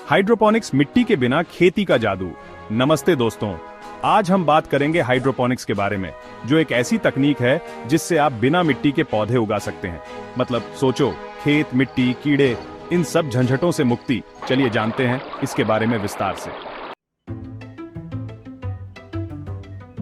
Hydroponics मिट्टी के बिना खेती का जादू। नमस्ते दोस्तों, आज हम बात करेंगे हाइड्रोपोनिक्स के बारे में, जो एक ऐसी तकनीक है जिससे आप बिना मिट्टी के पौधे उगा सकते हैं। मतलब सोचो, खेत, मिट्टी, कीड़े, इन सब झंझटों से मुक्ति। चलिए जानते हैं इसके बारे में विस्तार से।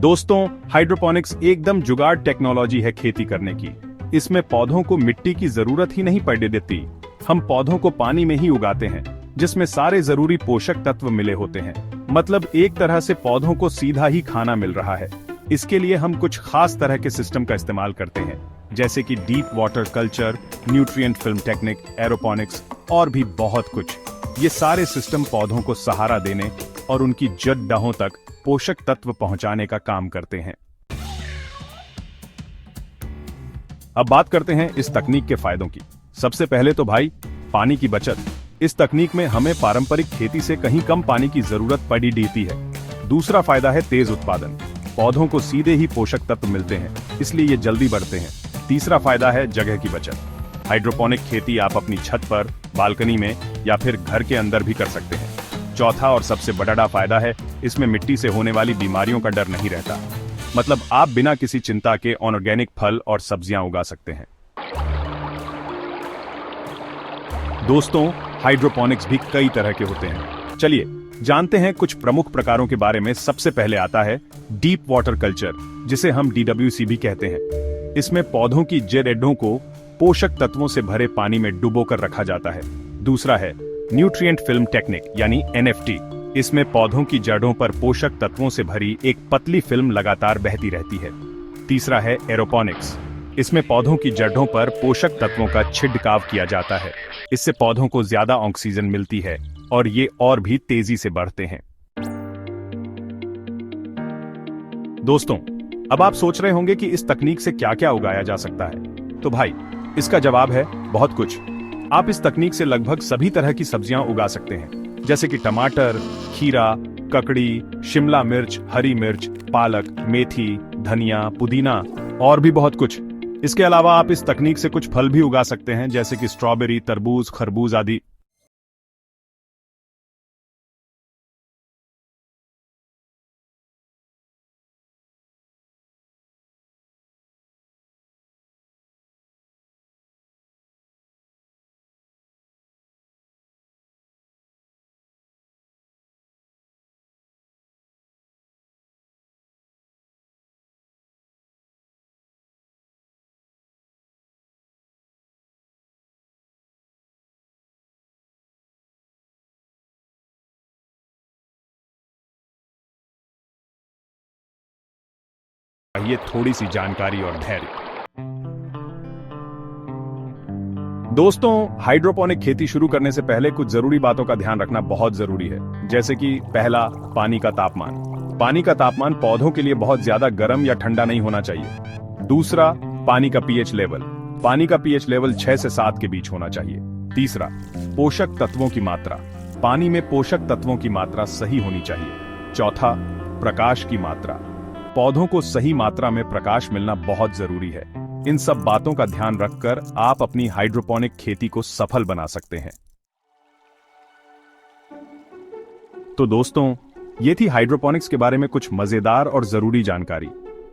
दोस्तों, हाइड्रोपोनिक्स एकदम जुगाड़ टेक्नोलॉजी है खेती करने की। इसमें पौधों को मिट्टी की जरूरत ही नहीं पड़ने देती। हम पौधों को पानी में ही उगाते हैं, जिसमें सारे जरूरी पोषक तत्व मिले होते हैं। मतलब एक तरह से पौधों को सीधा ही खाना मिल रहा है। इसके लिए हम कुछ खास तरह के सिस्टम का इस्तेमाल करते हैं, जैसे कि deep water culture, nutrient film technique, aeroponics और भी बहुत कुछ। ये सारे सिस्टम पौधों को सहारा देने और उनकी जड़ तक पोषक तत्व पहुंचाने का काम करते हैं। अब बात करते हैं इस तकनीक के फायदों की। सबसे पहले तो भाई, पानी की बचत। इस तकनीक में हमें पारंपरिक खेती से कहीं कम पानी की जरूरत पड़ी देती है। दूसरा फायदा है तेज उत्पादन। पौधों को सीधे ही पोषक तत्व मिलते हैं, इसलिए ये जल्दी बढ़ते हैं। तीसरा फायदा है जगह की बचत। हाइड्रोपोनिक खेती आप अपनी छत पर, बालकनी में या फिर घर के अंदर भी कर सकते हैं। चौथा और सबसे बड़ा फायदा है, इसमें मिट्टी से होने वाली बीमारियों का डर नहीं रहता। मतलब आप बिना किसी चिंता के ऑर्गेनिक फल और सब्जियां उगा सकते हैं। दोस्तों, हाइड्रोपोनिक्स भी कई तरह के होते हैं। चलिए जानते हैं कुछ प्रमुख प्रकारों के बारे में। सबसे पहले आता है डीप वाटर कल्चर, जिसे हम DWC भी कहते हैं। इसमें पौधों की जड़ों को पोषक तत्वों से भरे पानी में डुबोकर रखा जाता है। दूसरा है न्यूट्रिएंट फिल्म टेक्निक यानी NFT। इसमें पौधों की जड़ों पर पोषक तत्वों से भरी एक पतली फिल्म लगातार बहती रहती है। तीसरा है एरोपोनिक्स। इसमें पौधों की जड़ों पर पोषक तत्वों का छिड़काव किया जाता है। इससे पौधों को ज्यादा ऑक्सीजन मिलती है और ये और भी तेजी से बढ़ते हैं। दोस्तों, अब आप सोच रहे होंगे कि इस तकनीक से क्या क्या उगाया जा सकता है। तो भाई, इसका जवाब है बहुत कुछ। आप इस तकनीक से लगभग सभी तरह की सब्जियां उगा सकते हैं, जैसे कि टमाटर, खीरा, ककड़ी, शिमला मिर्च, हरी मिर्च, पालक, मेथी, धनिया, पुदीना और भी बहुत कुछ। इसके अलावा आप इस तकनीक से कुछ फल भी उगा सकते हैं, जैसे कि स्ट्रॉबेरी, तरबूज, खरबूज आदि। चाहिए थोड़ी सी जानकारी और धैर्य। दोस्तों, हाइड्रोपोनिक खेती शुरू करने से पहले कुछ जरूरी बातों का ध्यान रखना बहुत जरूरी है। जैसे कि पहला, पानी का तापमान। पानी का तापमान पौधों के लिए बहुत ज्यादा गर्म या ठंडा नहीं होना चाहिए। दूसरा, पानी का pH लेवल। पानी का pH लेवल 6 से 7 के बीच होना चाहिए। तीसरा, पोषक तत्वों की मात्रा। पानी में पोषक तत्वों की मात्रा सही होनी चाहिए। चौथा, प्रकाश की मात्रा। पौधों को सही मात्रा में प्रकाश मिलना बहुत जरूरी है। इन सब बातों का ध्यान रखकर आप अपनी हाइड्रोपोनिक खेती को सफल बना सकते हैं। तो दोस्तों, ये थी हाइड्रोपोनिक्स के बारे में कुछ मजेदार और जरूरी जानकारी।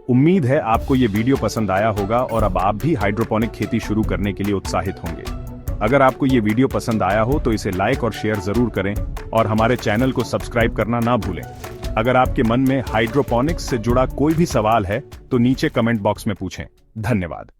उम्मीद है आपको ये वीडियो पसंद आया होगा और अब आप भी हाइड्रोपोनिक खेती शुरू करने के लिए उत्साहित होंगे। अगर आपको ये वीडियो पसंद आया हो तो इसे लाइक और शेयर जरूर करें और हमारे चैनल को सब्सक्राइब करना ना भूलें। अगर आपके मन में हाइड्रोपोनिक्स से जुड़ा कोई भी सवाल है तो नीचे कमेंट बॉक्स में पूछें। धन्यवाद।